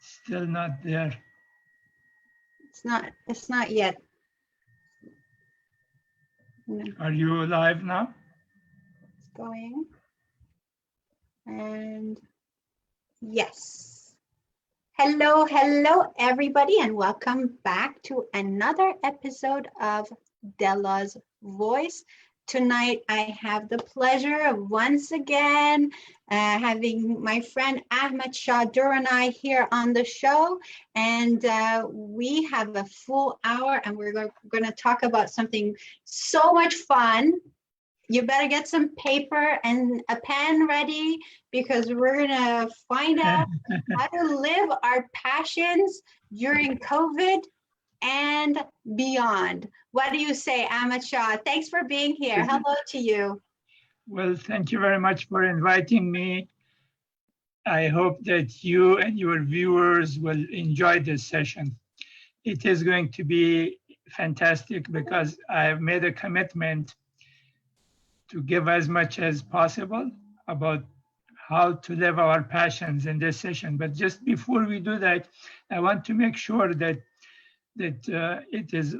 still not there. It's not yet. No. Are you live now? It's going. And yes. Hello, everybody, and welcome back to another episode of Dela's Voice. Tonight, I have the pleasure of once again having my friend Ahmad Shah Duranai here on the show. And we have a full hour, and we're going to talk about something so much fun. You better get some paper and a pen ready, because we're going to find out how to live our passions during COVID and beyond. What do you say, Ahmad Shah? Thanks for being here. Hello to you. Well, thank you very much for inviting me. I hope that you and your viewers will enjoy this session. It is going to be fantastic because I have made a commitment to give as much as possible about how to live our passions in this session. But just before we do that, I want to make sure that it is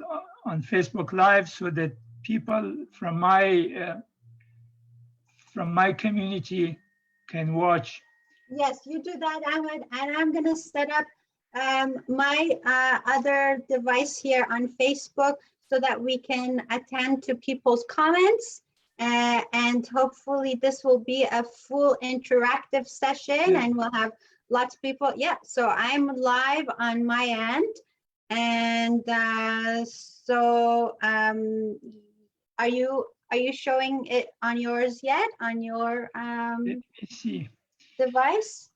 on Facebook Live, so that people from my community can watch. Yes, you do that, Ahmed, and I'm going to set up my other device here on Facebook so that we can attend to people's comments. And hopefully this will be a full interactive session, and we'll have lots of people. Yeah, so I'm live on my end. And so are you showing it on yours yet, on your Let me see. Device?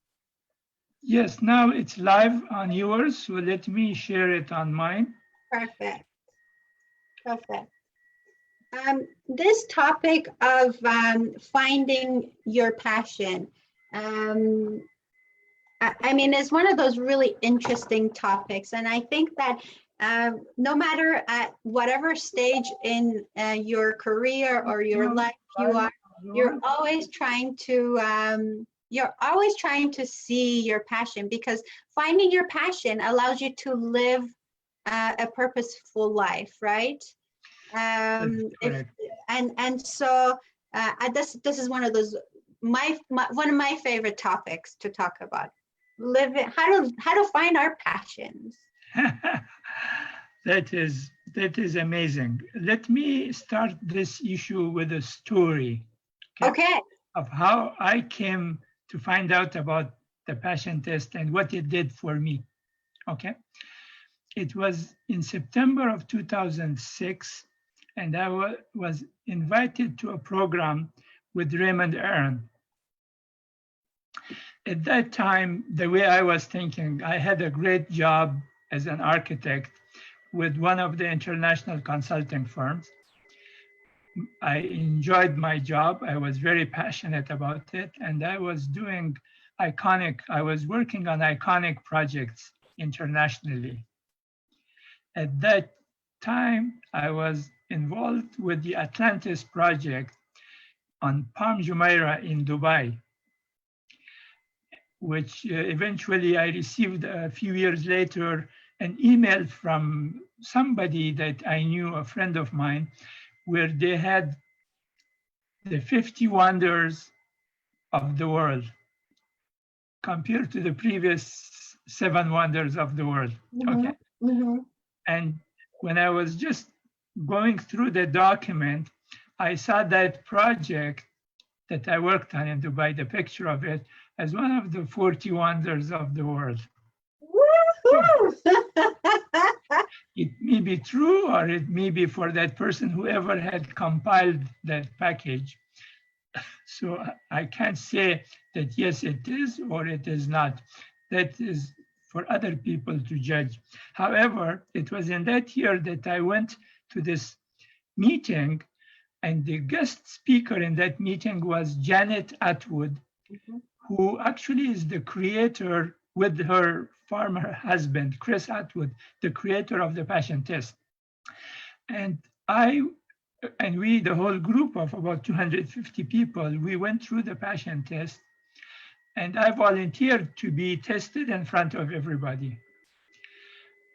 Yes, now it's live on yours, so let me share it on mine. Perfect. This topic of finding your passion, I mean, it's one of those really interesting topics. And I think that no matter at whatever stage in your career or your life you are, you're always trying to see your passion, because finding your passion allows you to live a purposeful life, right? So this is one of those one of my favorite topics to talk about. How to find our passions. That is amazing. Let me start this issue with a story. Okay. Of how I came to find out about the passion test and what it did for me. Okay. It was in September of 2006, and I was invited to a program with Raymond Aron. At that time, the way I was thinking, I had a great job as an architect with one of the international consulting firms. I enjoyed my job. I was very passionate about it, and I was working on iconic projects internationally. At that time, I was involved with the Atlantis project on Palm Jumeirah in Dubai, which eventually I received a few years later an email from somebody that I knew, a friend of mine, where they had the 50 wonders of the world compared to the previous 7 wonders of the world. Okay. Mm-hmm. And when I was just going through the document, I saw that project that I worked on in Dubai, the picture of it, as one of the 40 wonders of the world. Woo-hoo! It may be true, or it may be for that person, whoever had compiled that package. So I can't say that yes, it is, or it is not. That is for other people to judge. However, it was in that year that I went to this meeting, and the guest speaker in that meeting was Janet Atwood, who actually is the creator, with her former husband, Chris Atwood, the creator of the Passion Test. And we, the whole group of about 250 people, we went through the Passion Test. and I volunteered to be tested in front of everybody.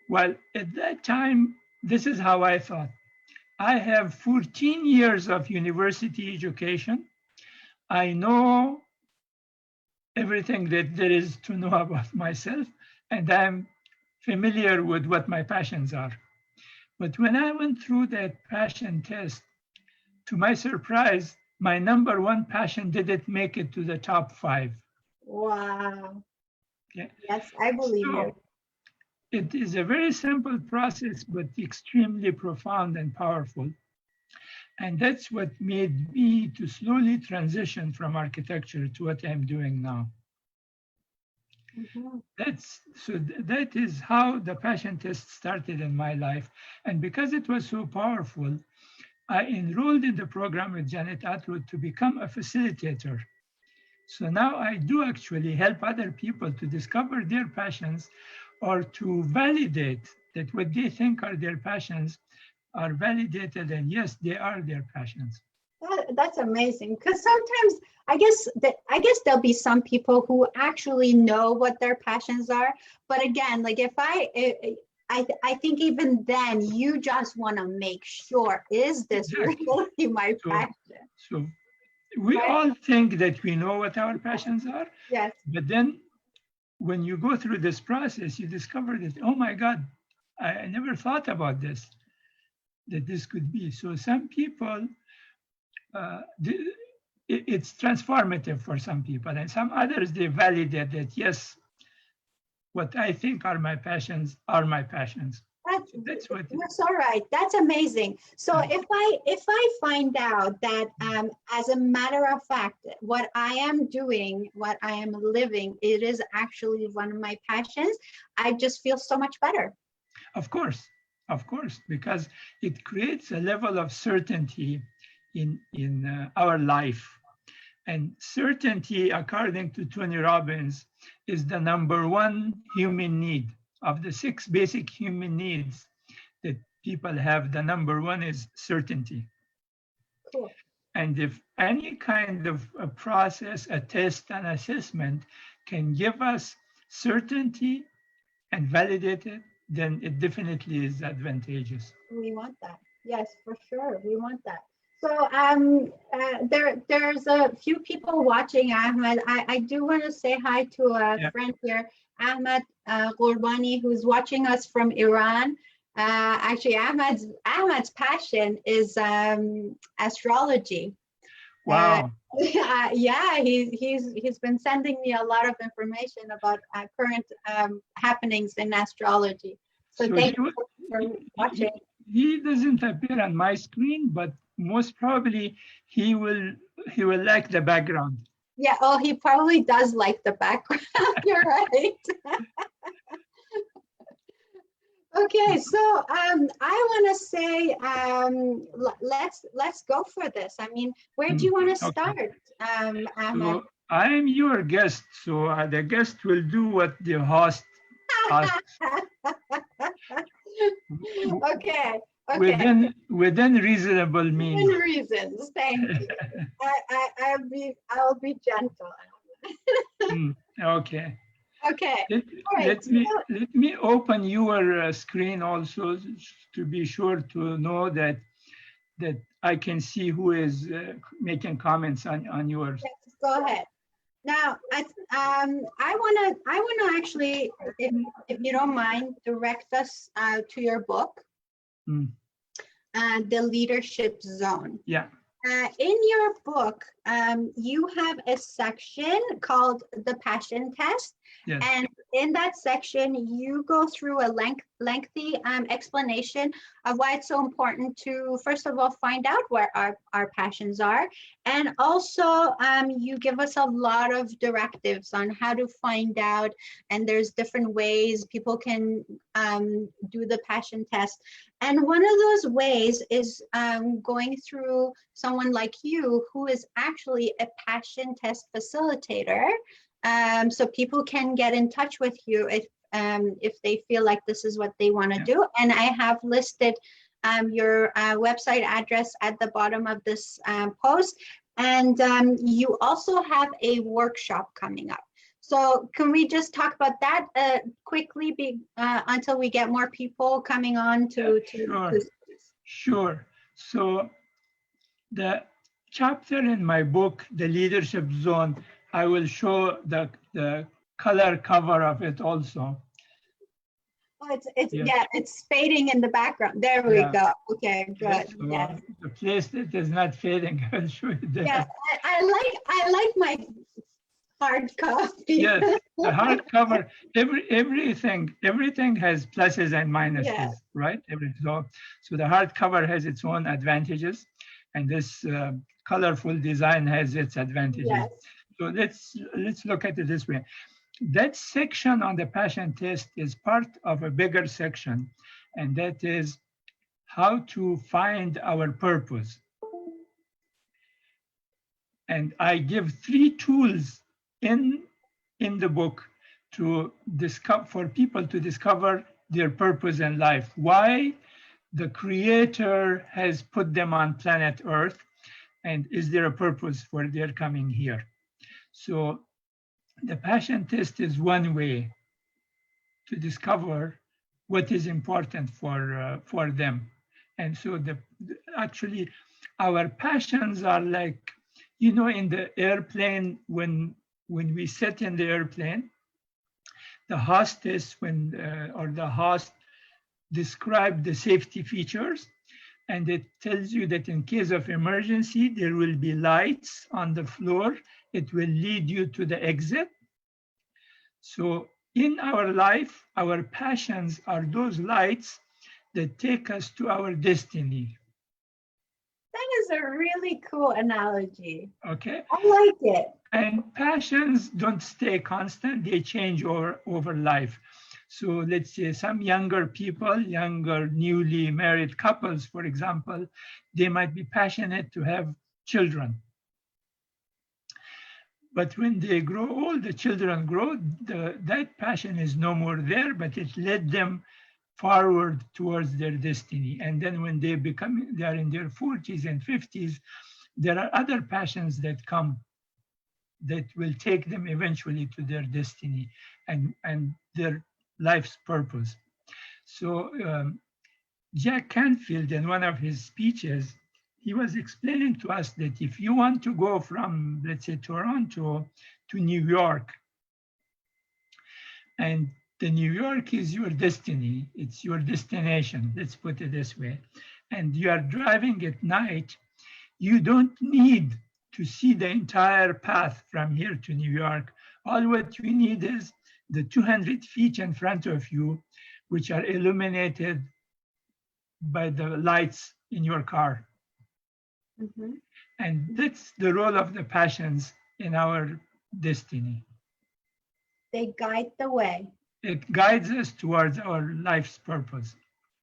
Well, at that time, this is how I thought. I have 14 years of university education. I know everything that there is to know about myself, and I'm familiar with what my passions are. But when I went through that passion test, to my surprise, my number one passion didn't make it to the top 5. Wow. Okay. Yes, I believe you. So it is a very simple process, but extremely profound and powerful. And that's what made me to slowly transition from architecture to what I'm doing now. Mhm. That is how the passion test started in my life. And because it was so powerful, I enrolled in the program with Janet Atwood to become a facilitator. So now I do actually help other people to discover their passions or to validate that what they think are their passions are validated, and yes, they are their passions. That's amazing, because sometimes I guess there'll be some people who actually know what their passions are, but again, like if I think even then you just want to make sure, is this Exactly. really my So, passion? so we Right? all think that we know what our passions are, Yes. but then when you go through this process, you discover that, oh my God, I never thought about this, that this could be. So some people, it's transformative for some people, and some others, they validate that, yes, what I think are my passions are my passions. That's what. That's all right. That's amazing. So if I find out that as a matter of fact, what I am doing, what I am living, it is actually one of my passions, I just feel so much better. Of course, because it creates a level of certainty in our life. And certainty, according to Tony Robbins, is the number one human need. Of the 6 basic human needs that people have, the number one is certainty. Cool. And if any kind of a process, a test, an assessment can give us certainty and validate it, then it definitely is advantageous. We want that. Yes, for sure. We want that. So there's a few people watching, Ahmed. I do want to say hi to a friend here, Ahmad Ghurbani, who's watching us from Iran. Actually, Ahmad's passion is astrology. Wow. Yeah, he's been sending me a lot of information about current happenings in astrology. So thank you for watching. He doesn't appear on my screen, but most probably he will like the background. Yeah, oh, he probably does like the background. You're right. Okay, so I want to say let's go for this. I mean, where do you want to start, Ahmed? So I'm your guest, so the guest will do what the host asks. Okay. Within reasonable means. Within reasons. Thank you. I'll be gentle. Okay. Okay. Let me open your screen also to be sure to know that I can see who is making comments on yours. Yes, go ahead. Now, I wanna actually, if you don't mind, direct us to your book, The Leadership Zone. Yeah. In your book, you have a section called the Passion Test. Yes. And in that section, you go through a lengthy explanation of why it's so important to, first of all, find out where our passions are. And also, you give us a lot of directives on how to find out. And there's different ways people can do the passion test. And one of those ways is going through someone like you, who is actually a passion test facilitator. So people can get in touch with you if they feel like this is what they want to do. And I have listed your website address at the bottom of this post. And you also have a workshop coming up. So can we just talk about that quickly until we get more people coming on Sure. So the chapter in my book, The Leadership Zone, I will show the color cover of it also. Oh, it's fading in the background. There we go. Okay, good. So yes. The place that is not fading, I'll show you there. Yes, I like my hard copy. Yes, the hardcover, everything has pluses and minuses, right? So the hardcover has its own advantages, and this colorful design has its advantages. Yes. So let's look at it this way. That section on the passion test is part of a bigger section, and that is how to find our purpose. And I give 3 tools in the book to discover, for people to discover their purpose in life, why the Creator has put them on planet Earth, and is there a purpose for their coming here? So the passion test is one way to discover what is important for them. And so actually our passions are like, you know, in the airplane, when we sit in the airplane, the hostess or the host describe the safety features, and it tells you that in case of emergency, there will be lights on the floor. It will lead you to the exit. So in our life, our passions are those lights that take us to our destiny. That is a really cool analogy. Okay. I like it. And passions don't stay constant, they change over life. So let's say some younger people, newly married couples, for example, they might be passionate to have children. But when they grow old, the children grow, that passion is no more there, but it led them forward towards their destiny. And then when they are in their 40s and 50s, there are other passions that come that will take them eventually to their destiny and their life's purpose. So Jack Canfield, in one of his speeches, he was explaining to us that if you want to go from, let's say, Toronto to New York, and the New York is your destiny, it's your destination, let's put it this way, and you are driving at night, you don't need to see the entire path from here to New York. All what you need is the 200 feet in front of you, which are illuminated by the lights in your car. Mm-hmm. And that's the role of the passions in our destiny. They guide the way. It guides us towards our life's purpose.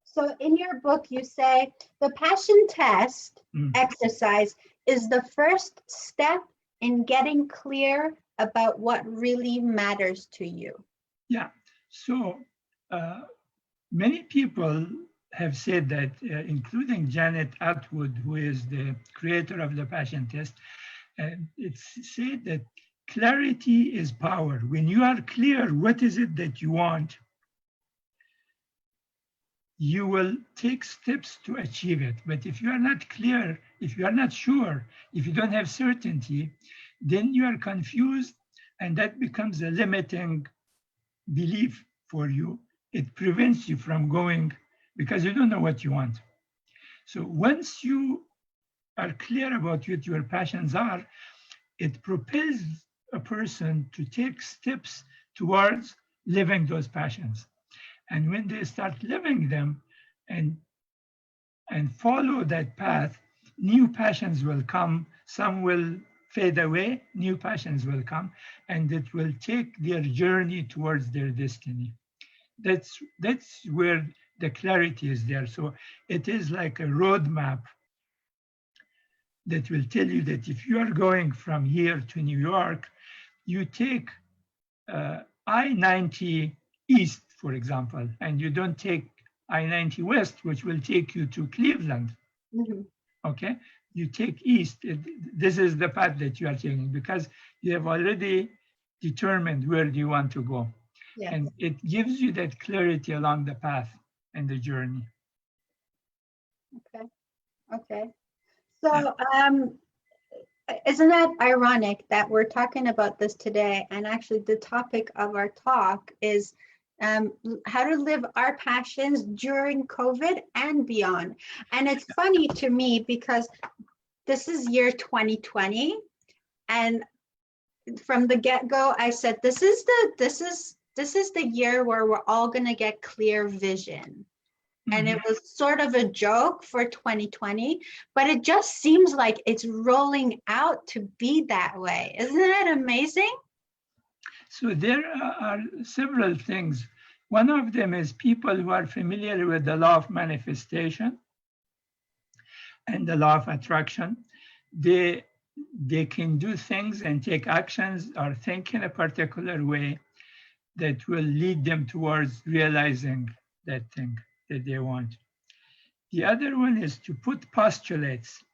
So in your book, you say the passion test exercise is the first step in getting clear about what really matters to you. Yeah, so many people have said that, including Janet Atwood, who is the creator of the passion test, it's said that clarity is power. When you are clear, what is it that you want, you will take steps to achieve it. But if you are not clear, if you are not sure, if you don't have certainty, then you are confused, and that becomes a limiting belief for you. It prevents you from going because you don't know what you want. So once you are clear about what your passions are, it propels a person to take steps towards living those passions. And when they start living them and follow that path, new passions will come. Some will fade away, new passions will come, and it will take their journey towards their destiny. That's where the clarity is there. So it is like a roadmap that will tell you that if you are going from here to New York, you take I-90 East, for example, and you don't take I-90 West, which will take you to Cleveland. Mm-hmm. Okay, you take East. This is the path that you are taking because you have already determined where do you want to go. Yes. And it gives you that clarity along the path and the journey. Okay. Okay. So, isn't that ironic that we're talking about this today? And actually, the topic of our talk is how to live our passions during COVID and beyond. And it's funny to me because this is year 2020, and from the get-go, I said this is the year where we're all going to get clear vision. And it was sort of a joke for 2020, but it just seems like it's rolling out to be that way. Isn't that amazing? So there are several things. One of them is people who are familiar with the law of manifestation and the law of attraction. They can do things and take actions or think in a particular way that will lead them towards realizing that thing that they want. The other one is to put postulates.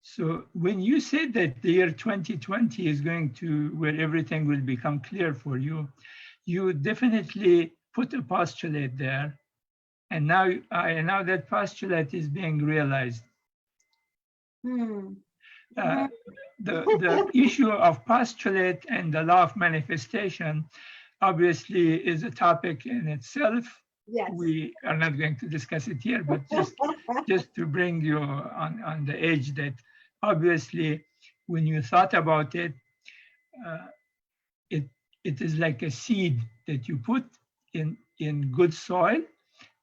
So when you say that the year 2020 is going to where everything will become clear for you, you definitely put a postulate there. And now that postulate is being realized. The issue of postulate and the law of manifestation obviously is a topic in itself. Yes. We are not going to discuss it here, but just to bring you on the edge that obviously when you thought about it, it is like a seed that you put in good soil,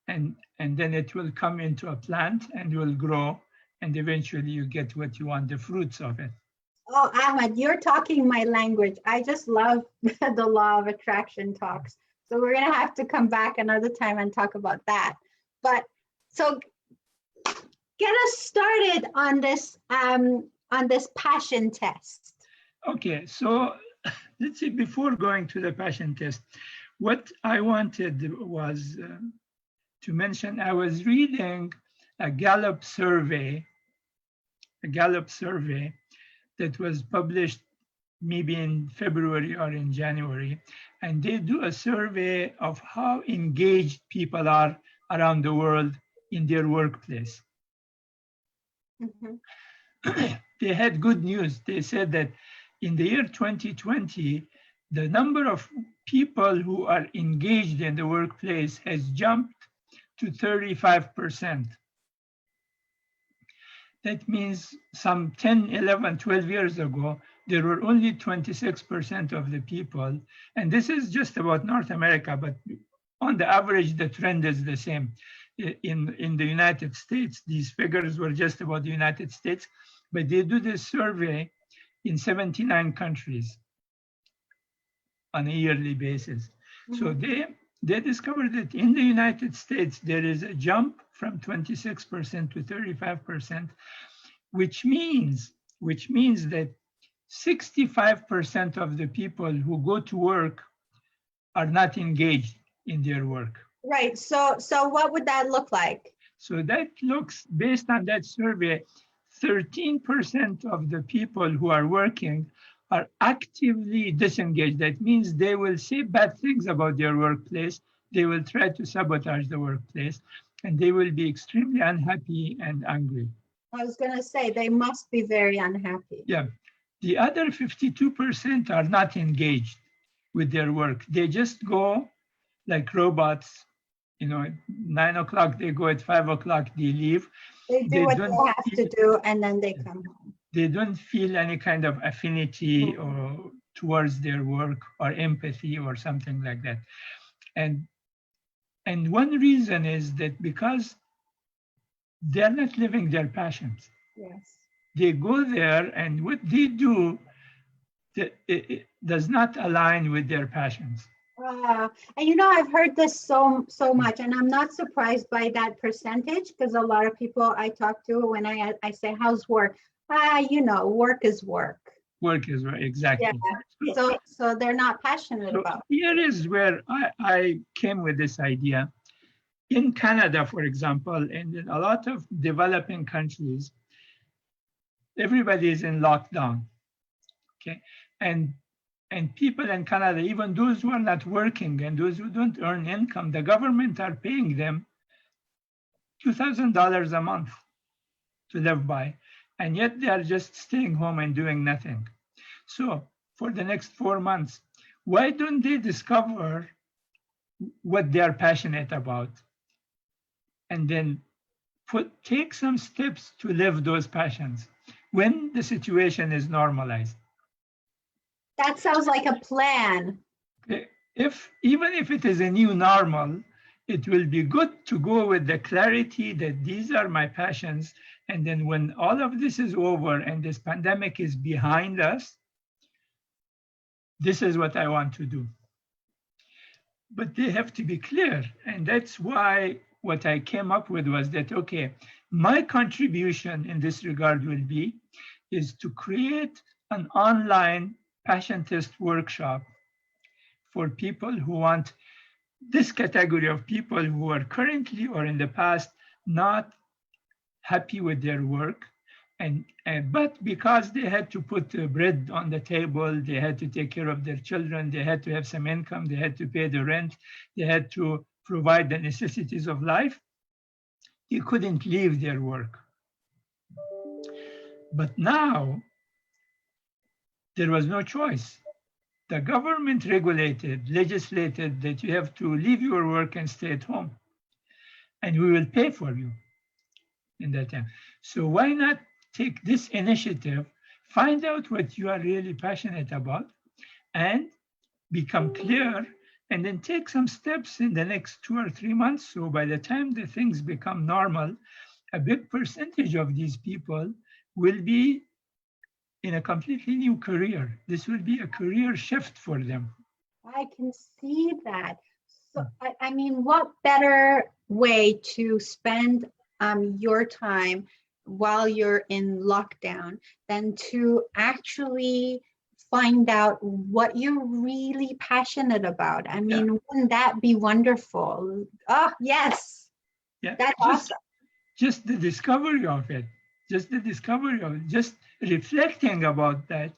and then it will come into a plant and will grow, and eventually you get what you want, the fruits of it. Oh, Ahmad, you're talking my language. I just love the law of attraction talks. So we're going to have to come back another time and talk about that. But so get us started on this passion test. Okay, so let's see, before going to the passion test, what I wanted was to mention, I was reading a Gallup survey that was published maybe in February or in January, and they do a survey of how engaged people are around the world in their workplace. They had good news. They said that in the year 2020, the number of people who are engaged in the workplace has jumped to 35%. That means some 10, 11, 12 years ago, there were only 26% of the people. And this is just about North America, but on the average, the trend is the same. In the United States, these figures were just about the United States, but they do this survey in 79 countries on a yearly basis. So they discovered that in the United States, there is a jump from 26% to 35%, which means that 65% of the people who go to work are not engaged in their work. Right. So what would that look like? So that looks, based on that survey, 13% of the people who are working are actively disengaged. That means they will say bad things about their workplace. They will try to sabotage the workplace, and they will be extremely unhappy and angry. I was going to say, they must be very unhappy. Yeah. The other 52% are not engaged with their work. They just go like robots. 9 o'clock, they go, at 5 o'clock, they leave. They do what they have to do, and then they come home. They don't feel any kind of affinity or towards their work or empathy or something like that. And one reason is that because they're not living their passions. Yes. They go there, and what they do, it does not align with their passions. And I've heard this so much, and I'm not surprised by that percentage, because a lot of people I talk to, when I say, how's work? Work is work. Work is work, exactly. Yeah. So they're not passionate about it. Here is where I came with this idea. In Canada, for example, and in a lot of developing countries, everybody is in lockdown, okay? And And people in Canada, even those who are not working and those who don't earn income, the government are paying them $2,000 a month to live by. And yet they are just staying home and doing nothing. So for the next 4 months, why don't they discover what they are passionate about and then take some steps to live those passions when the situation is normalized? That sounds like a plan. Even if it is a new normal, it will be good to go with the clarity that these are my passions. And then when all of this is over and this pandemic is behind us, this is what I want to do. But they have to be clear. And that's why what I came up with was that, okay, my contribution in this regard is to create an online passion test workshop for people who want this category of people who are currently or in the past not happy with their work, but because they had to put bread on the table, they had to take care of their children, they had to have some income, they had to pay the rent, they had to provide the necessities of life, they couldn't leave their work. But now there was no choice. The government legislated that you have to leave your work and stay at home, and we will pay for you in that time. So why not take this initiative, find out what you are really passionate about, and become clear, and then take some steps in the next 2 or 3 months. So by the time the things become normal, a big percentage of these people will be in a completely new career. This will be a career shift for them. I can see that. So, I mean, what better way to spend your time while you're in lockdown than to actually find out what you're really passionate about? I mean, wouldn't that be wonderful? Oh, yes. Yeah, that's awesome. Just the discovery of it, just reflecting about that,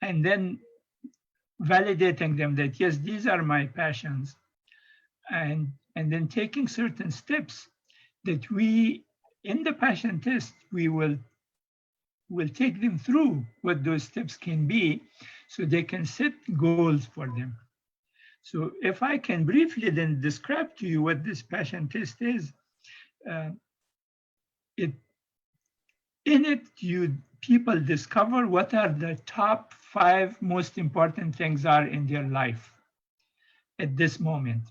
and then validating them that, yes, these are my passions, and then taking certain steps that we, in the passion test, we will take them through what those steps can be so they can set goals for them. So if I can briefly then describe to you what this passion test is, people discover what are the top 5 most important things are in their life at this moment.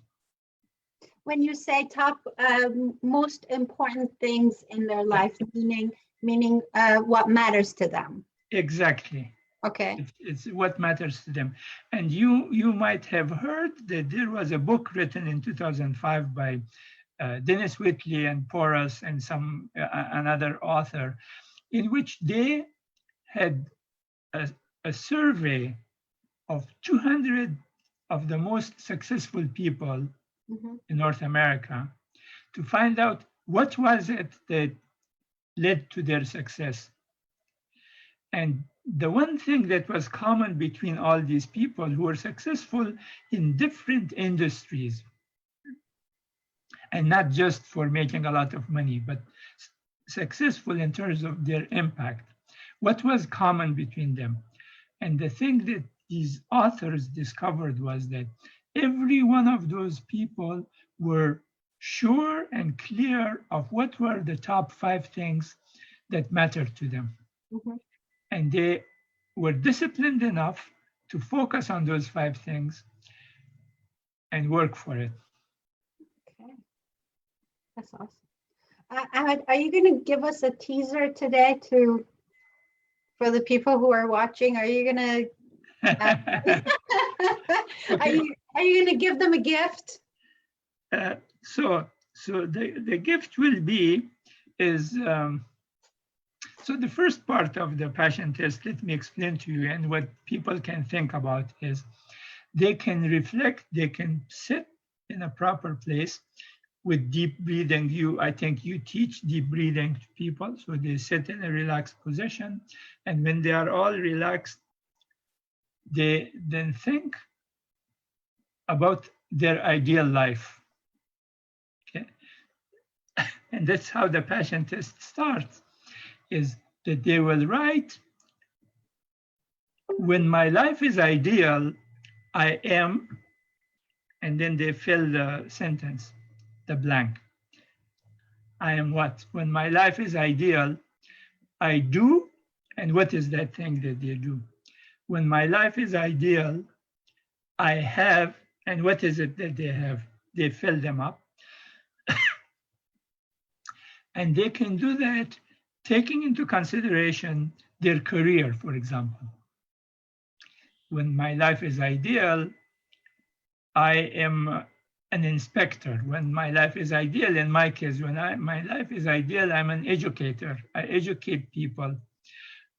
When you say top most important things in their life, meaning what matters to them. Exactly. Okay. It's what matters to them. And you might have heard that there was a book written in 2005 by Dennis Whitley and Porras and another author, in which they had a survey of 200 of the most successful people in North America to find out what was it that led to their success. And the one thing that was common between all these people who were successful in different industries, and not just for making a lot of money, but successful in terms of their impact, what was common between them? And the thing that these authors discovered was that every one of those people were sure and clear of what were the top 5 things that mattered to them. And they were disciplined enough to focus on those 5 things and work for it. Okay, that's awesome. Ahmad, are you going to give us a teaser today for the people who are watching? Are you going to Okay. Are you going to give them a gift? So the gift will be so the first part of the passion test, let me explain to you, and what people can think about is they can reflect, they can sit in a proper place with deep breathing. I think you teach deep breathing to people, so they sit in a relaxed position, and when they are all relaxed, they then think about their ideal life. Okay? And that's how the passion test starts, is that they will write, when my life is ideal, I am, and then they fill the sentence, the blank. I am what? When my life is ideal, I do, and what is that thing that they do? When my life is ideal, I have, and what is it that they have? They fill them up. And they can do that taking into consideration their career, for example. When my life is ideal, I am an inspector. When my life is ideal, in my case, when my life is ideal, I'm an educator. I educate people.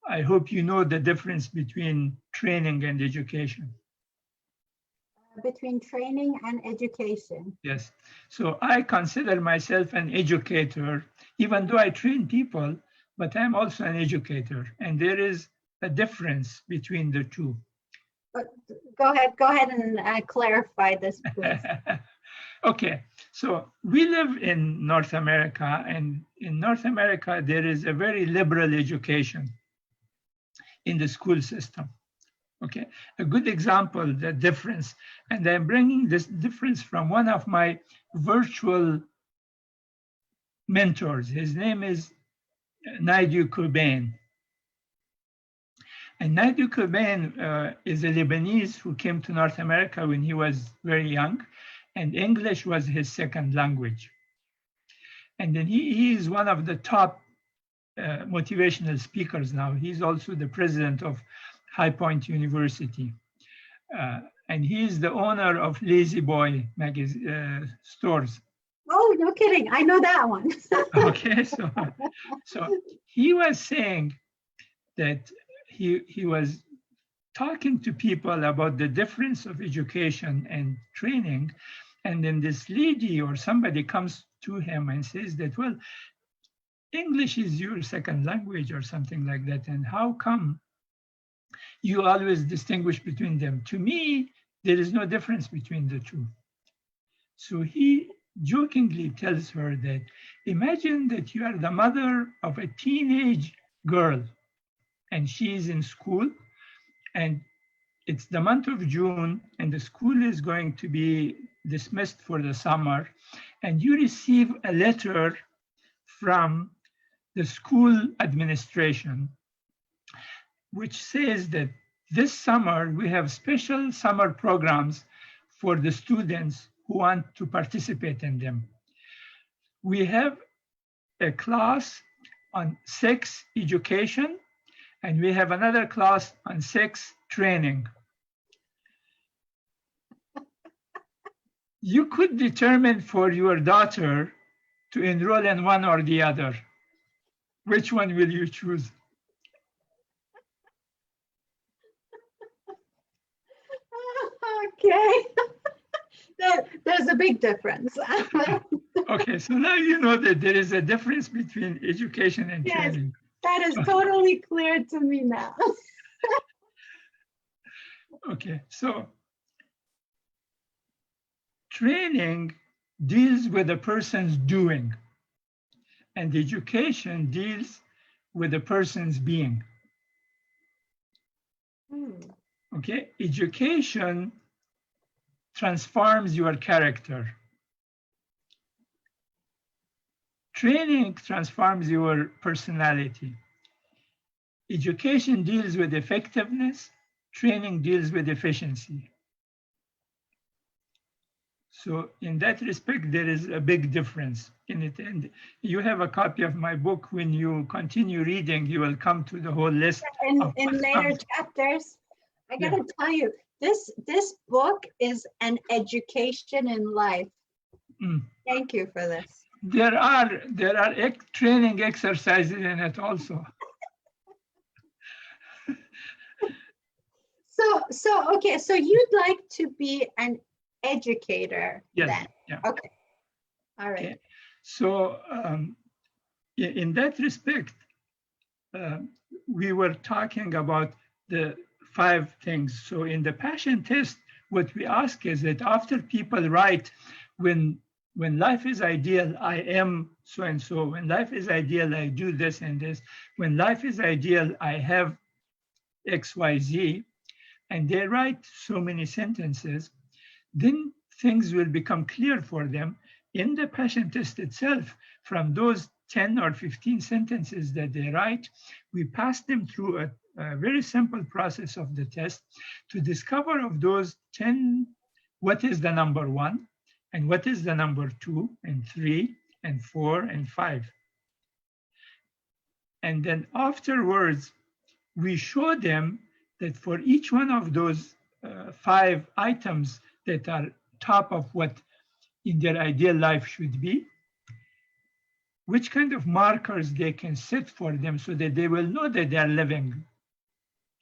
I hope you know the difference between training and education. Between training and education. Yes. So I consider myself an educator, even though I train people, but I'm also an educator. And there is a difference between the two. Go ahead and clarify this, please. Okay, so we live in North America, and in North America, there is a very liberal education in the school system. Okay, a good example, the difference, and I'm bringing this difference from one of my virtual mentors. His name is Naidu Kubain. And Naidu Kubain is a Lebanese who came to North America when he was very young, and English was his second language. And then he is one of the top motivational speakers now. He's also the president of High Point University. And he's the owner of Lazy Boy stores. Oh, no kidding. I know that one. Okay, so he was saying that he was talking to people about the difference of education and training. And then this lady or somebody comes to him and says that, well, English is your second language or something like that. And how come you always distinguish between them? To me, there is no difference between the two. So he jokingly tells her that, imagine that you are the mother of a teenage girl and she is in school, and it's the month of June and the school is going to be dismissed for the summer, and you receive a letter from the school administration which says that this summer we have special summer programs for the students who want to participate in them. We have a class on sex education, and we have another class on sex training. You could determine for your daughter to enroll in one or the other. Which one will you choose? Okay. There's a big difference. Okay, so now you know that there is a difference between education and training. That is totally clear to me now. Okay, so training deals with a person's doing, and education deals with a person's being. Okay, education transforms your character. Training transforms your personality. Education deals with effectiveness, training deals with efficiency. So in that respect, there is a big difference in it. And you have a copy of my book. When you continue reading, you will come to the whole list. In later chapters, I gotta tell you, this book is an education in life. Thank you for this. There are training exercises in it also. So okay, so you'd like to be an educator, yes, then? Yeah. Okay, all right. Okay. So in that respect, we were talking about the 5 things. So in the passion test, what we ask is that after people write, when life is ideal, I am so and so. When life is ideal, I do this and this. When life is ideal, I have X, Y, Z. And they write so many sentences, then things will become clear for them in the passion test itself. From those 10 or 15 sentences that they write, we pass them through a very simple process of the test to discover of those 10, what is the number 1, and what is the number 2, and 3, and 4, and 5. And then afterwards, we show them that for each one of those 5 items that are top of what in their ideal life should be, which kind of markers they can set for them so that they will know that they're living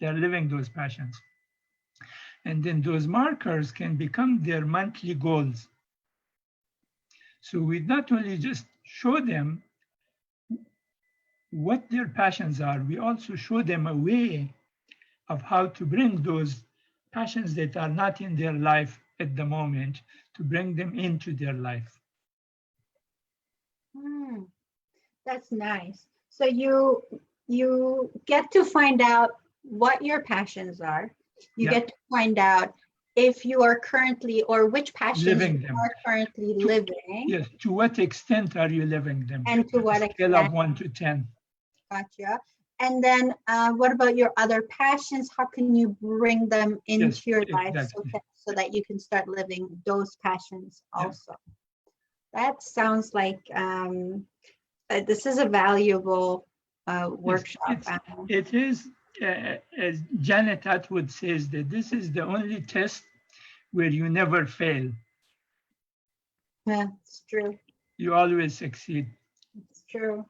those passions. And then those markers can become their monthly goals. So we not only just show them what their passions are, we also show them a way of how to bring those passions that are not in their life at the moment, to bring them into their life. That's nice. So you get to find out what your passions are. You get to find out if you are currently, or which passions you are currently living. Yes, to what extent are you living them? And to what extent? Scale of 1 to 10. Gotcha. And then what about your other passions? How can you bring them into your life so that you can start living those passions also? That sounds like this is a valuable workshop. It is, as Janet Atwood says, that this is the only test where you never fail. Yeah, it's true. You always succeed. It's true.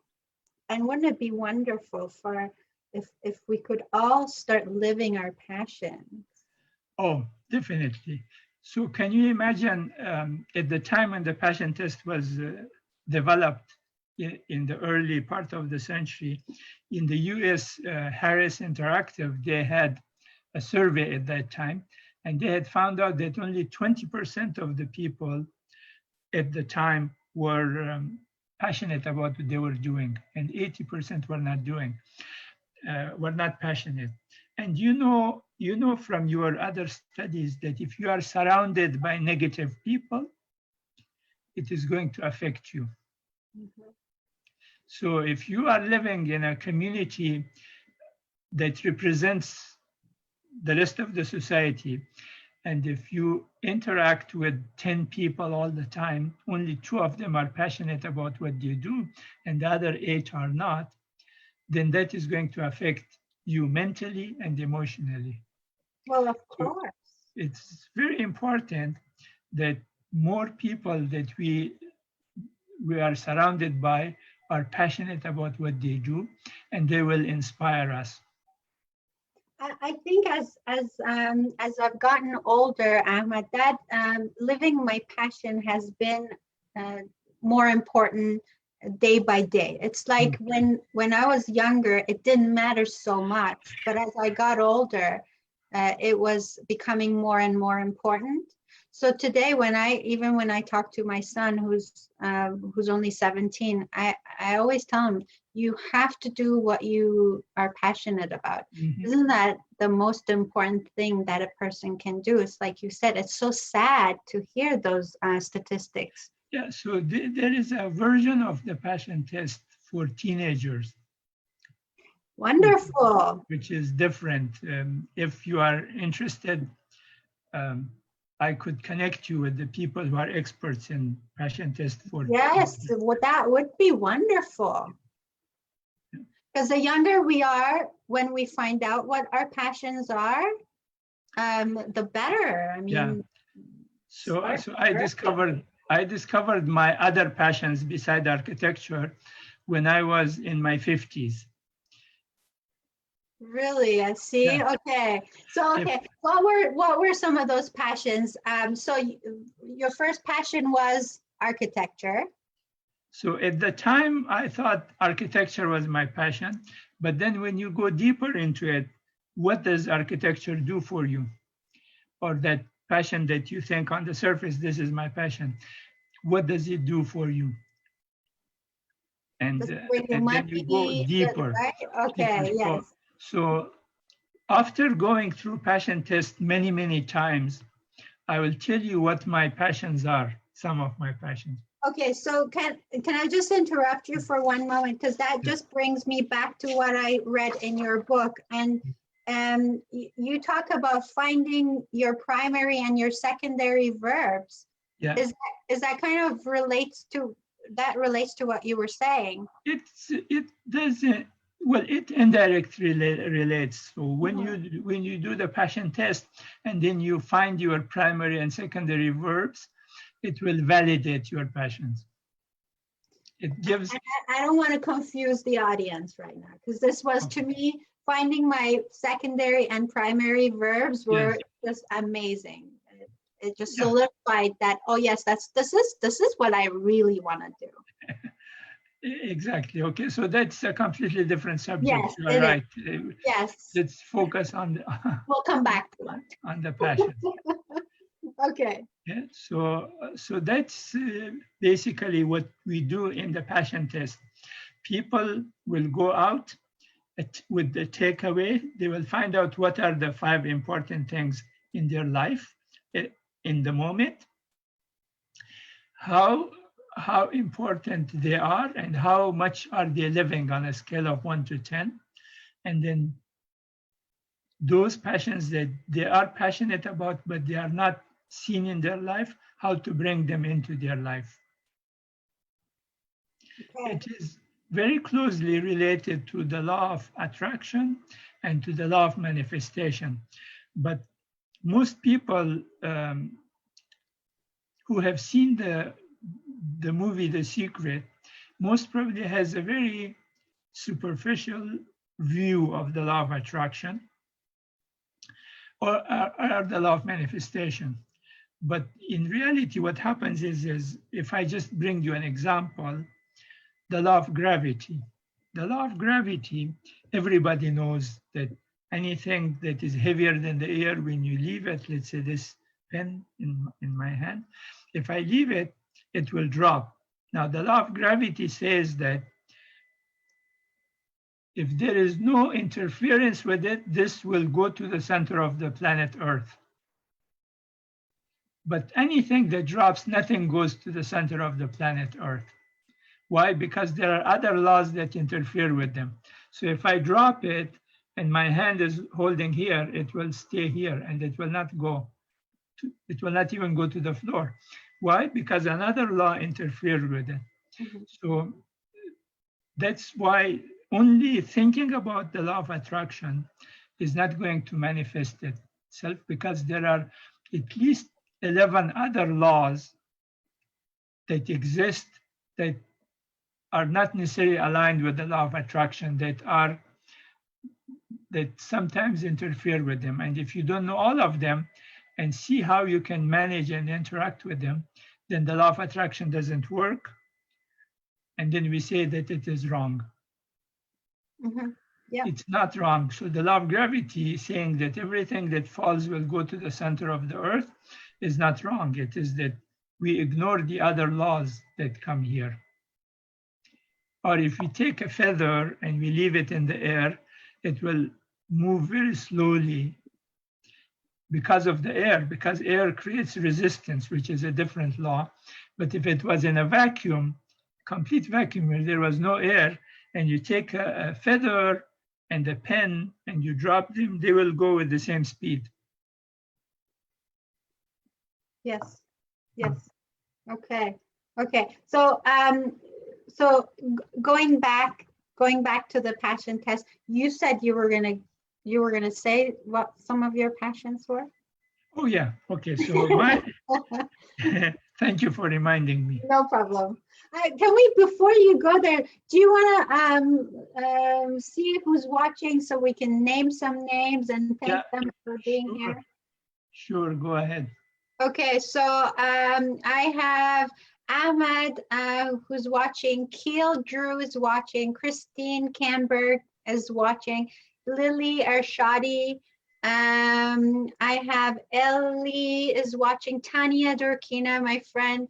And wouldn't it be wonderful for if we could all start living our passions? Oh, definitely. So can you imagine at the time when the passion test was developed in the early part of the century, in the US, Harris Interactive, they had a survey at that time, and they had found out that only 20% of the people at the time were passionate about what they were doing, and 80% were not passionate. And you know from your other studies that if you are surrounded by negative people, it is going to affect you. Mm-hmm. So if you are living in a community that represents the rest of the society, and if you interact with 10 people all the time, only 2 of them are passionate about what they do, and the other 8 are not, then that is going to affect you mentally and emotionally. Well, of course. So it's very important that more people that we are surrounded by are passionate about what they do, and they will inspire us. I think as I've gotten older, Ahmad, that living my passion has been more important day by day. It's like when I was younger, it didn't matter so much, but as I got older, it was becoming more and more important. So today, when I talk to my son, who's only 17, I always tell him, you have to do what you are passionate about. Mm-hmm. Isn't that the most important thing that a person can do? It's like you said, it's so sad to hear those statistics. Yeah, so there is a version of the passion test for teenagers. Wonderful. Which is different. If you are interested, I could connect you with the people who are experts in passion test for. Yes, well, that would be wonderful. Because the younger we are, when we find out what our passions are, the better. I mean, yeah. So I discovered my other passions beside architecture when I was in my 50s. Really? I see. Yeah. Okay. So what were some of those passions? So your first passion was architecture. So at the time, I thought architecture was my passion, but then when you go deeper into it, what does architecture do for you? Or that passion that you think on the surface, this is my passion. What does it do for you? And, Does it bring you and then you go money, deeper. right? deeper. Okay, yes. So after going through passion test many, many times, I will tell you what my passions are, some of my passions. Okay, so can I just interrupt you for one moment, because that just brings me back to what I read in your book. And you talk about finding your primary and your secondary verbs. Yeah. Is that kind of relates to what you were saying? It doesn't. Well, it indirectly relates. So when you do the passion test and then you find your primary and secondary verbs, it will validate your passions. It gives. I don't want to confuse the audience right now, because this was, to me, finding my secondary and primary verbs were just amazing. It just solidified that, oh yes, this is what I really want to do. Exactly. Okay, so that's a completely different subject. Yes, you're right. Yes. Let's focus on we'll come back to it. On the passion. Okay. Yeah. So that's basically what we do in the passion test. People will go out with the takeaway. They will find out what are the 5 important things in their life in the moment, how important they are, and how much are they living on a scale of 1 to 10. And then those passions that they are passionate about, but they are not seen in their life, how to bring them into their life. Okay. It is very closely related to the law of attraction and to the law of manifestation. But most people who have seen the movie The Secret most probably has a very superficial view of the law of attraction or the law of manifestation. But in reality, what happens is if I just bring you an example, the law of gravity. The law of gravity, everybody knows that anything that is heavier than the air, when you leave it, let's say this pen in my hand, if I leave it, it will drop. Now, the law of gravity says that if there is no interference with it, this will go to the center of the planet Earth. But anything that drops, nothing goes to the center of the planet Earth. Why? Because there are other laws that interfere with them. So if I drop it and my hand is holding here, it will stay here and it will not go. It will not even go to the floor. Why? Because another law interfered with it. Mm-hmm. So that's why only thinking about the law of attraction is not going to manifest itself, because there are at least 11 other laws that exist that are not necessarily aligned with the law of attraction, that sometimes interfere with them. And if you don't know all of them and see how you can manage and interact with them, then the law of attraction doesn't work. And then we say that it is wrong. Mm-hmm. Yeah. It's not wrong. So the law of gravity saying that everything that falls will go to the center of the earth is not wrong. It is that we ignore the other laws that come here. Or if we take a feather and we leave it in the air, it will move very slowly because of the air, because air creates resistance, which is a different law. But if it was in a vacuum, complete vacuum where there was no air, and you take a feather and a pen and you drop them, they will go with the same speed. Yes. Yes. Okay. Okay. So going back to the passion test, you said you were gonna say what some of your passions were. Oh yeah. Okay. So thank you for reminding me. No problem. Can we, before you go there, do you want to see who's watching so we can name some names and thank them for being here? Sure. Go ahead. Okay. So I have Ahmad who's watching. Keel Drew is watching. Christine Camberg is watching. Lily Arshadi. I have Ellie is watching. Tanya Durkina, my friend.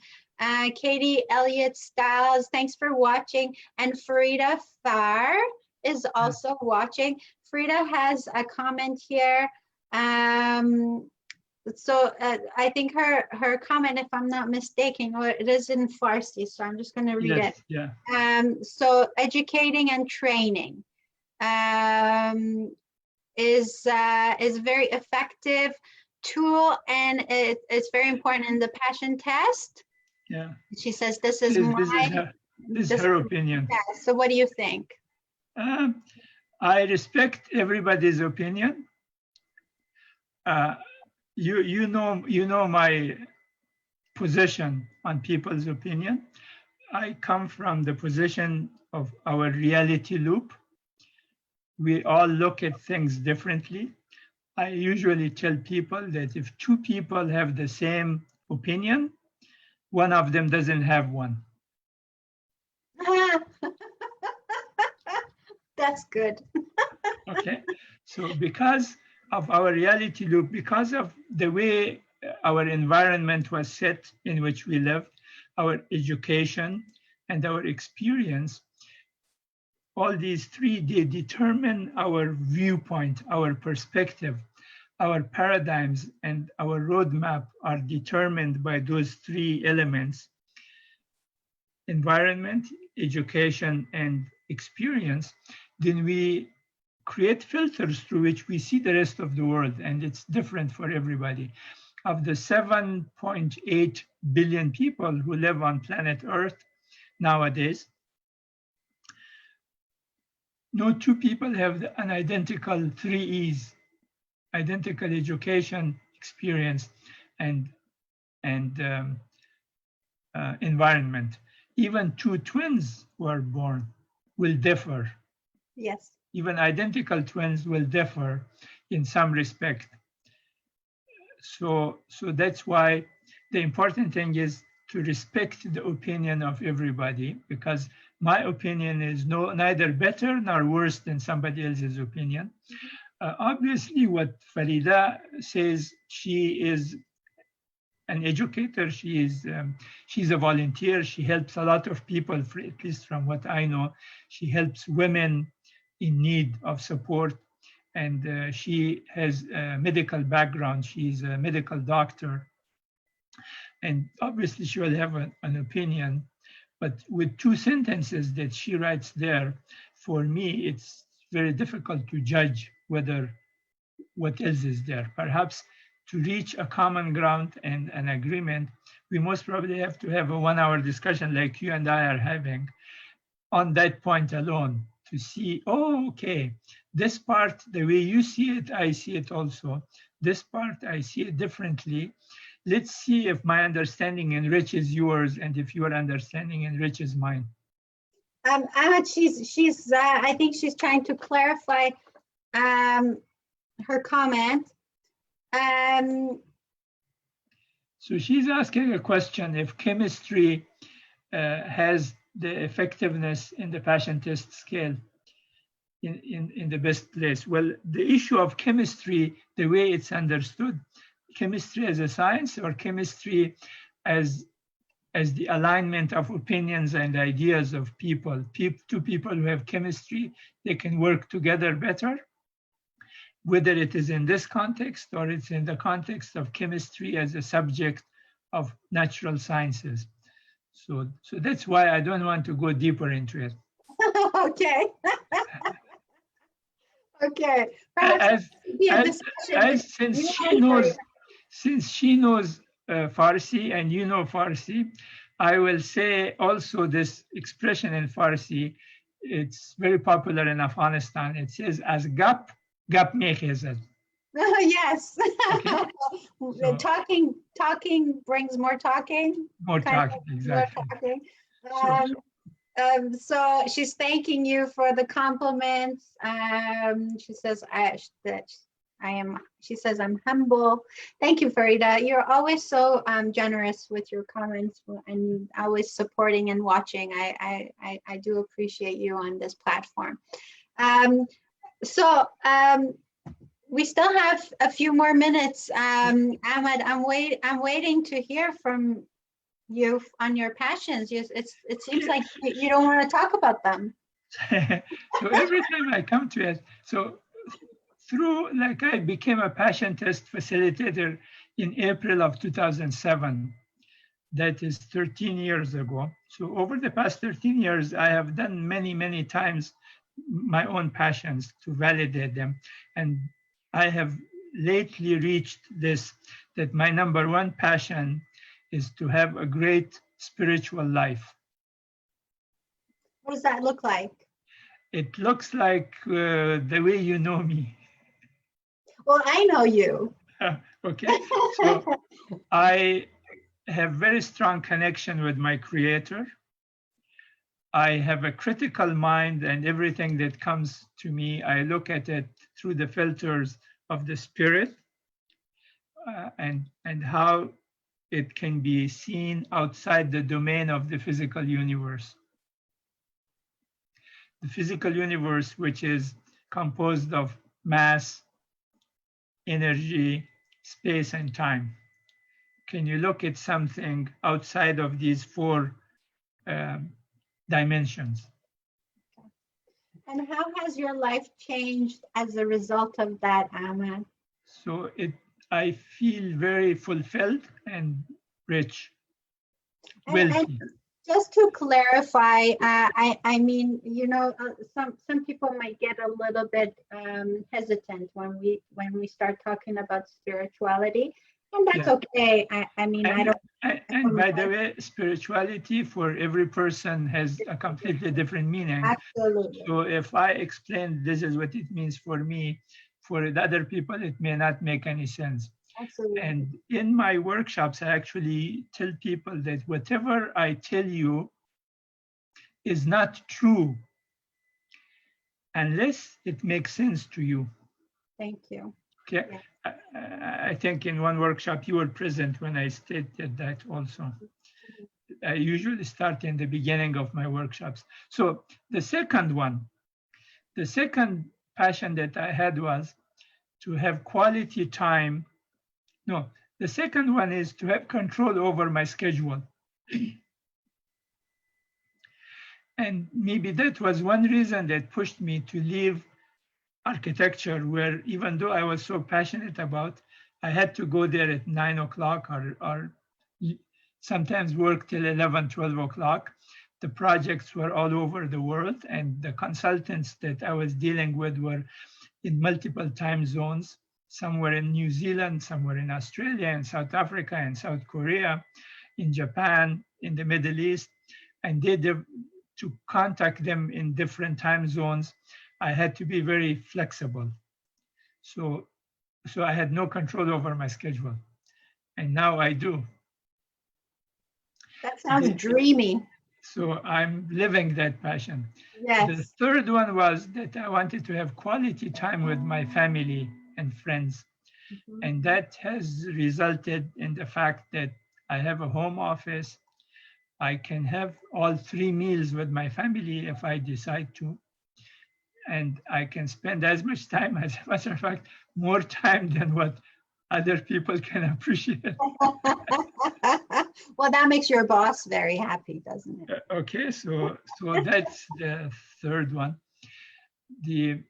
Katie Elliott Styles, thanks for watching. And Farida Far is also watching. Frida has a comment here. So I think her comment, if I'm not mistaken, or it is in Farsi, so I'm just going to read it. Yeah. So educating and training is a very effective tool, and it's very important in the passion test. Yeah. She says this is her opinion. Test. So what do you think? I respect everybody's opinion. You know my position on people's opinion. I come from the position of our reality loop. We all look at things differently. I usually tell people that if two people have the same opinion, one of them doesn't have one. That's good. Okay, so because of our reality loop, because of the way our environment was set in which we lived, our education and our experience, all these three, they determine our viewpoint, our perspective, our paradigms, and our roadmap are determined by those three elements: environment, education, and experience. Then we create filters through which we see the rest of the world, and it's different for everybody. Of the 7.8 billion people who live on planet Earth nowadays, no two people have an identical 3 E's: identical education, experience, and environment. Even two twins who are born will differ. Yes. Even identical twins will differ in some respect. So that's why the important thing is to respect the opinion of everybody, because my opinion is neither better nor worse than somebody else's opinion. Obviously, what Farida says, she is an educator. She's a volunteer. She helps a lot of people, at least from what I know. She helps women in need of support, and she has a medical background. She's a medical doctor, and obviously she will have an opinion. But with two sentences that she writes there, for me, it's very difficult to judge whether what else is there. Perhaps to reach a common ground and an agreement, we most probably have to have a 1-hour discussion like you and I are having on that point alone, to see, oh, okay, this part, the way you see it, I see it also. This part, I see it differently. Let's see if my understanding enriches yours and if your understanding enriches mine. Ahmad, she's I think she's trying to clarify her comment. So she's asking a question: if chemistry has the effectiveness in the passion test scale in the best place. Well, the issue of chemistry, the way it's understood, chemistry as a science or chemistry as the alignment of opinions and ideas of people. Two people who have chemistry, they can work together better, whether it is in this context or it's in the context of chemistry as a subject of natural sciences. So that's why I don't want to go deeper into it. Okay. Okay. Since she knows Farsi and you know Farsi, I will say also this expression in Farsi. It's very popular in Afghanistan. It says, "As gap mekhezad." Yes. Okay. So, talking brings more talking. More talking, exactly. More talking. So she's thanking you for the compliments. She says she says I'm humble. Thank you, Farida. You're always so generous with your comments and always supporting and watching. I do appreciate you on this platform. So we still have a few more minutes. Ahmad, I'm waiting to hear from you on your passions. It seems like you don't want to talk about them. So every time I come to it, so like I became a passion test facilitator in April of 2007. That is 13 years ago. So over the past 13 years, I have done many times my own passions to validate them. And I have lately reached this, that my number one passion is to have a great spiritual life. What does that look like? It looks like the way you know me. Well, I know you. Okay, so I have very strong connection with my creator. I have a critical mind, and everything that comes to me, I look at it through the filters of the spirit, and how it can be seen outside the domain of the physical universe. The physical universe, which is composed of mass, energy, space, and time. Can you look at something outside of these four dimensions? And how has your life changed as a result of that, Ahmad? So I feel very fulfilled and rich, wealthy. And just to clarify, I mean, you know, some people might get a little bit hesitant when we start talking about spirituality, and that's okay. I mean, I don't. And by the way, spirituality for every person has a completely different meaning. Absolutely. So if I explain this is what it means for me, for the other people, it may not make any sense. Absolutely. And in my workshops, I actually tell people that whatever I tell you is not true unless it makes sense to you. Thank you. Okay. Yeah. I think in one workshop you were present when I stated that also. I usually start in the beginning of my workshops. So the second passion that I had was to have quality time. No, the second one is to have control over my schedule. And maybe that was one reason that pushed me to leave architecture, where even though I was so passionate about, I had to go there at 9 o'clock or sometimes work till 11, 12 o'clock. The projects were all over the world, and the consultants that I was dealing with were in multiple time zones. Some were in New Zealand, some were in Australia and South Africa and South Korea, in Japan, in the Middle East. And to contact them in different time zones, I had to be very flexible. So I had no control over my schedule. And now I do. That sounds dreamy. So I'm living that passion. Yes. The third one was that I wanted to have quality time with my family and friends. Mm-hmm. And that has resulted in the fact that I have a home office. I can have all 3 meals with my family if I decide to. And I can spend as much time, as a matter of fact, more time than what other people can appreciate. Well, that makes your boss very happy, doesn't it? Okay, so that's the third one. The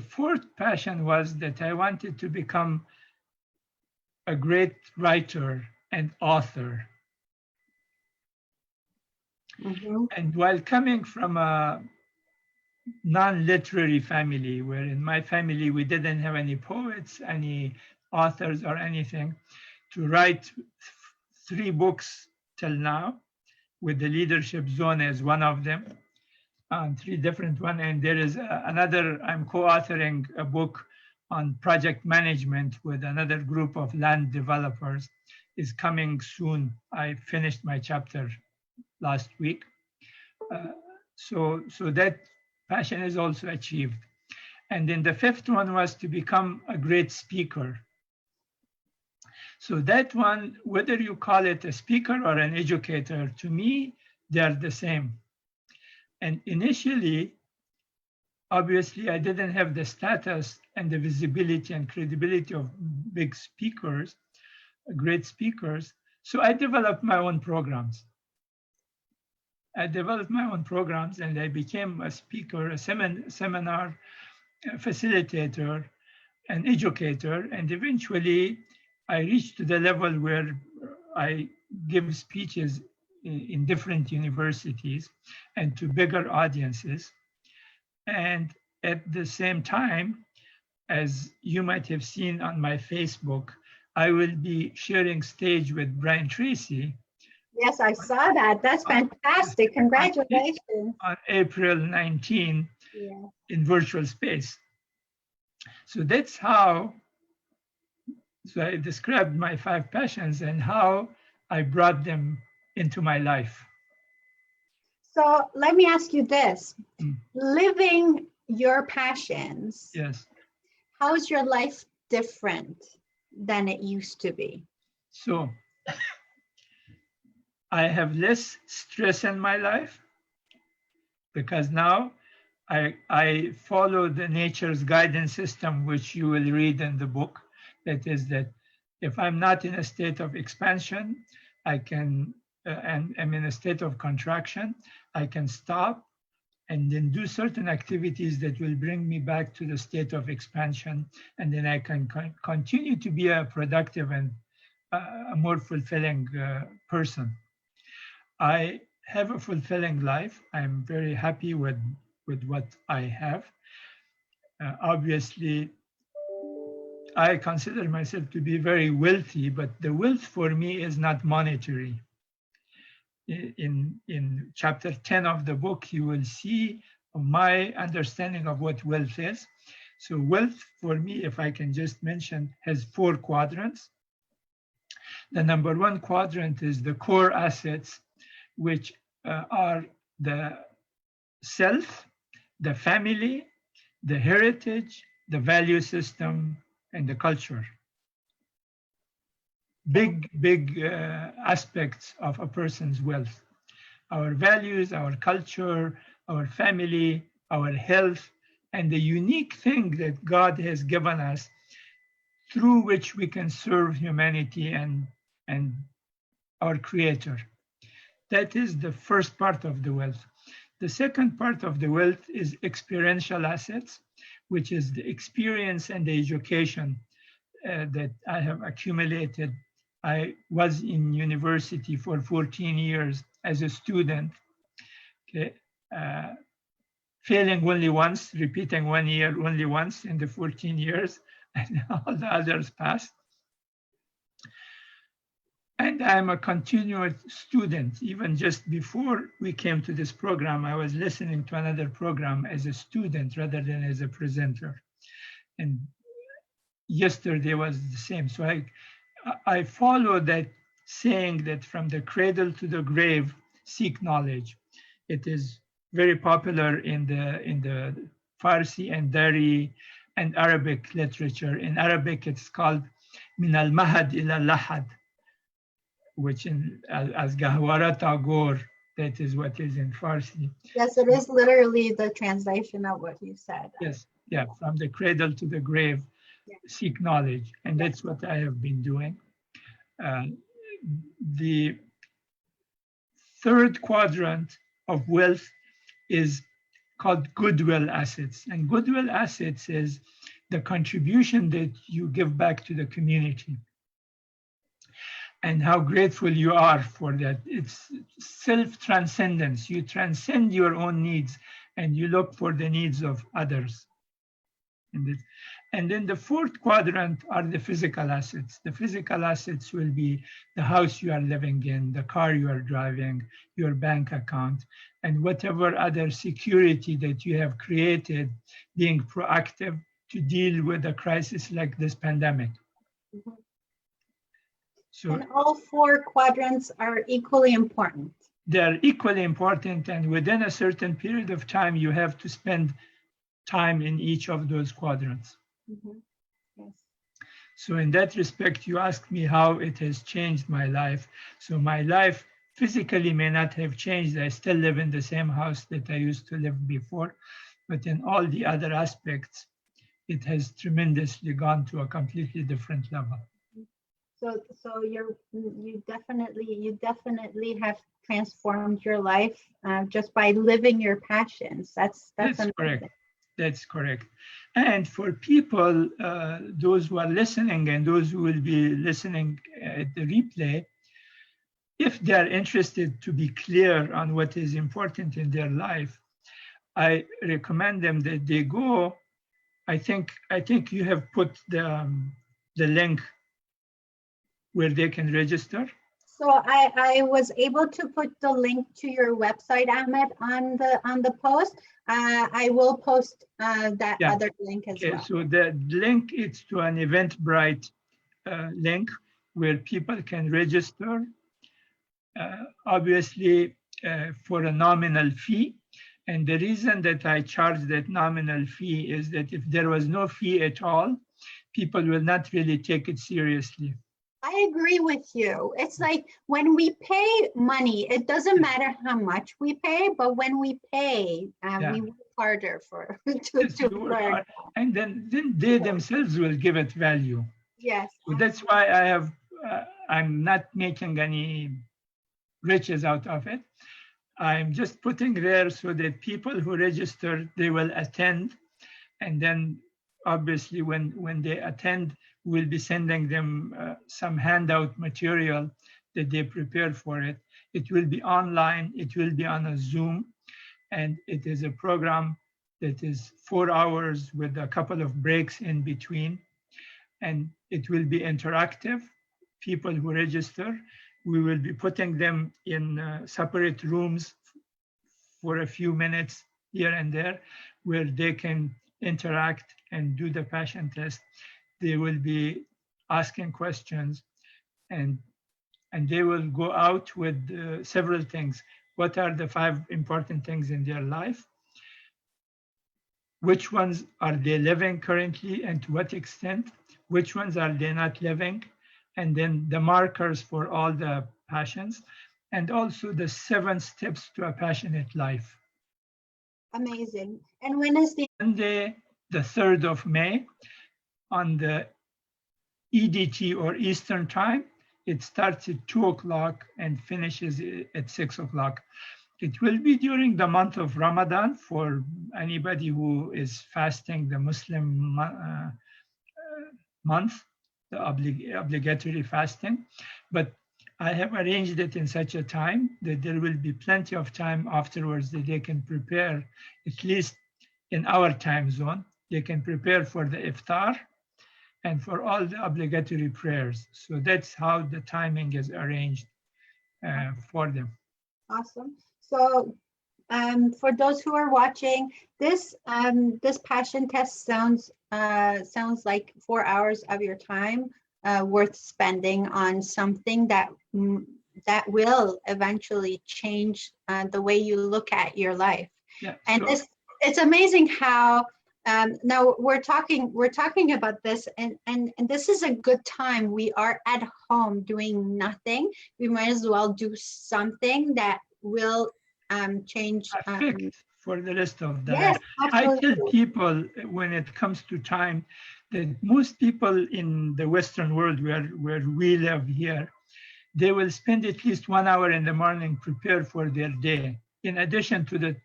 fourth passion was that I wanted to become a great writer and author. Mm-hmm. And while coming from a non-literary family, where in my family we didn't have any poets, any authors or anything, to write 3 books till now, with the leadership zone as one of them, 3 different ones. And there is another, I'm co-authoring a book on project management with another group of land developers, is coming soon. I finished my chapter last week. So that passion is also achieved. And then the 5th one was to become a great speaker. So that one, whether you call it a speaker or an educator, to me, they're the same. And initially, Obviously, I didn't have the status and the visibility and credibility of big speakers, great speakers. So I developed my own programs. And I became a speaker, a seminar facilitator, an educator, and eventually I reached to the level where I give speeches in different universities and to bigger audiences. And at the same time, as you might have seen on my Facebook, I will be sharing stage with Brian Tracy. Yes, I saw that. That's fantastic. Congratulations. On April 19 in virtual space. So that's how, so I described my 5 passions and how I brought them into my life. So let me ask you this. Living your passions, yes, how is your life different than it used to be? So I have less stress in my life because now I follow the nature's guidance system, which you will read in the book. That is that if I'm not in a state of expansion, I can, and I'm in a state of contraction, I can stop and then do certain activities that will bring me back to the state of expansion. And then I can continue to be a productive and a more fulfilling person. I have a fulfilling life. I'm very happy with what I have. Obviously, I consider myself to be very wealthy, but the wealth for me is not monetary. In chapter 10 of the book, you will see my understanding of what wealth is. So wealth for me, if I can just mention, has 4 quadrants. The number 1 quadrant is the core assets, which are the self, the family, the heritage, the value system, and the culture. Big aspects of a person's wealth. Our values, our culture, our family, our health, and the unique thing that God has given us through which we can serve humanity and our Creator. That is the first part of the wealth. The second part of the wealth is experiential assets, which is the experience and the education that I have accumulated. I was in university for 14 years as a student, okay? Failing only once, repeating 1 year only once in the 14 years, and all the others passed. And I'm a continuous student. Even just before we came to this program, I was listening to another program as a student rather than as a presenter. And yesterday was the same. So I follow that saying that from the cradle to the grave, seek knowledge. It is very popular in the Farsi and Dari and Arabic literature. In Arabic, it's called min al-mahad ila lahad, which as Gahwara Tagore, that is what is in Farsi. Yes, it is literally the translation of what you said. Yes, yeah, from the cradle to the grave, seek knowledge. And that's what I have been doing. The third quadrant of wealth is called goodwill assets. And goodwill assets is the contribution that you give back to the community and how grateful you are for that. It's self-transcendence. You transcend your own needs and you look for the needs of others. And then the fourth quadrant are the physical assets. The physical assets will be the house you are living in, the car you are driving, your bank account, and whatever other security that you have created, being proactive to deal with a crisis like this pandemic. Mm-hmm. So, and all 4 quadrants are equally important. They're equally important, and within a certain period of time, you have to spend time in each of those quadrants. Mm-hmm. Yes. So in that respect, you asked me how it has changed my life. So my life physically may not have changed. I still live in the same house that I used to live before, but in all the other aspects, it has tremendously gone to a completely different level. So you definitely have transformed your life just by living your passions. That's amazing. Correct. That's correct. And for people, those who are listening and those who will be listening at the replay, if they are interested to be clear on what is important in their life, I recommend them that they go. I think you have put the link where they can register. So I was able to put the link to your website, Ahmed, on the post. I will post that other link as well. So the link is to an Eventbrite link where people can register, obviously for a nominal fee. And the reason that I charge that nominal fee is that if there was no fee at all, people will not really take it seriously. I agree with you. It's like when we pay money, it doesn't matter how much we pay, but when we pay, we work harder to learn. And then they themselves will give it value. Yes. So that's why I'm not making any riches out of it. I'm just putting there so that people who register, they will attend. And then obviously when they attend, we'll be sending them some handout material that they prepared for it. It will be online, it will be on a Zoom, and it is a program that is 4 hours with a couple of breaks in between. And it will be interactive. People who register, we will be putting them in separate rooms for a few minutes here and there where they can interact and do the passion test. They will be asking questions and they will go out with several things. What are the 5 important things in their life? Which ones are they living currently and to what extent? Which ones are they not living? And then the markers for all the passions, and also the 7 steps to a passionate life. Amazing. And when is the Monday, the 3rd of May, on the EDT or Eastern time. It starts at 2 o'clock and finishes at 6 o'clock. It will be during the month of Ramadan for anybody who is fasting the Muslim month, the obligatory fasting. But I have arranged it in such a time that there will be plenty of time afterwards that they can prepare, at least in our time zone, they can prepare for the iftar and for all the obligatory prayers. So that's how the timing is arranged for them. Awesome. So for those who are watching, this passion test sounds like 4 hours of your time worth spending on something that will eventually change the way you look at your life. Yeah, and it's amazing how now we're talking about this, and this is a good time. We are at home doing nothing. We might as well do something that will change for the rest of the life. I tell people when it comes to time that most people in the Western world where we live here, they will spend at least 1 hour in the morning prepare for their day, in addition to the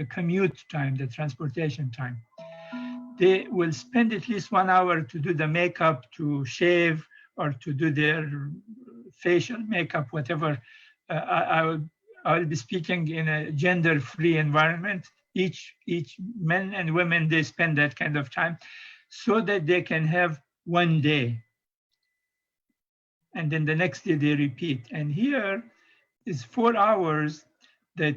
commute time, the transportation time. They will spend at least 1 hour to do the makeup, to shave, or to do their facial makeup, whatever. I will be speaking in a gender-free environment. Each men and women, they spend that kind of time so that they can have one day. And then the next day they repeat. And here is 4 hours that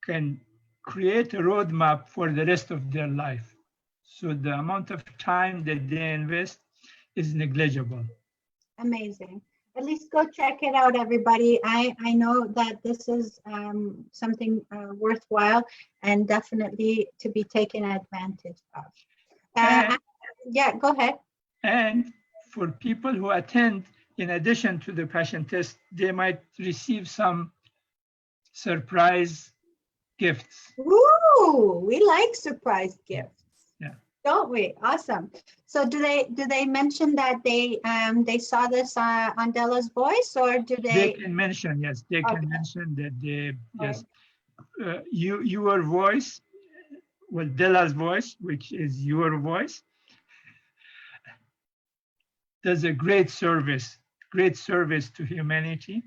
can create a roadmap for the rest of their life. So the amount of time that they invest is negligible. Amazing. At least go check it out, everybody. I know that this is something worthwhile and definitely to be taken advantage of. Yeah, go ahead. And for people who attend, in addition to the passion test, they might receive some surprise gifts. Ooh, we like surprise gifts. Yeah. Don't we? Awesome. So do they mention that they saw this on Dela's Voice, or do They they? can mention, yes, they can Okay. mention that they, Right. yes, your voice, well, Dela's voice, which is your voice, does a great service to humanity.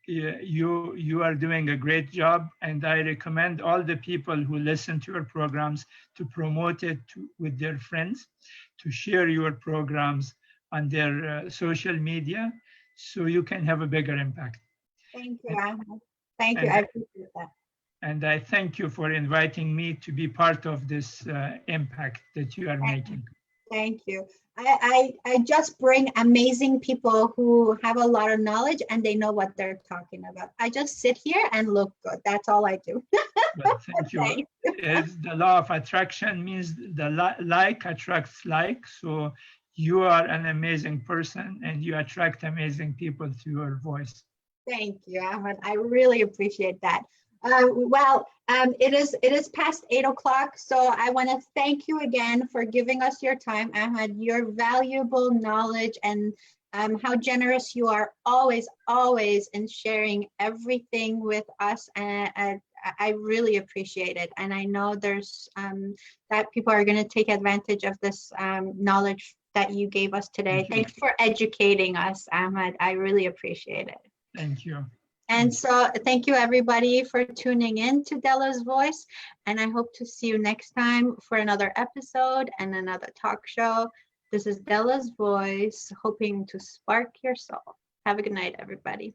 You are doing a great job, and I recommend all the people who listen to your programs to promote it with their friends, to share your programs on their social media, so you can have a bigger impact. Thank you, And, Ahmad. Thank you. and I appreciate that. and I thank you for inviting me to be part of this impact that you are making. Thank you. I just bring amazing people who have a lot of knowledge and they know what they're talking about. I just sit here and look good. That's all I do. Well, thank you. Thank The law of attraction means the like attracts like. So you are an amazing person and you attract amazing people through your voice. Thank you, Ahmed. I really appreciate that. It is past 8 o'clock, so I want to thank you again for giving us your time, Ahmed. Your valuable knowledge and how generous you are always in sharing everything with us. And I really appreciate it. And I know there's that people are going to take advantage of this knowledge that you gave us today. Thanks for educating us, Ahmed. I really appreciate it. Thank you. And so thank you everybody for tuning in to Dela's Voice. And I hope to see you next time for another episode and another talk show. This is Dela's Voice, hoping to spark your soul. Have a good night, everybody.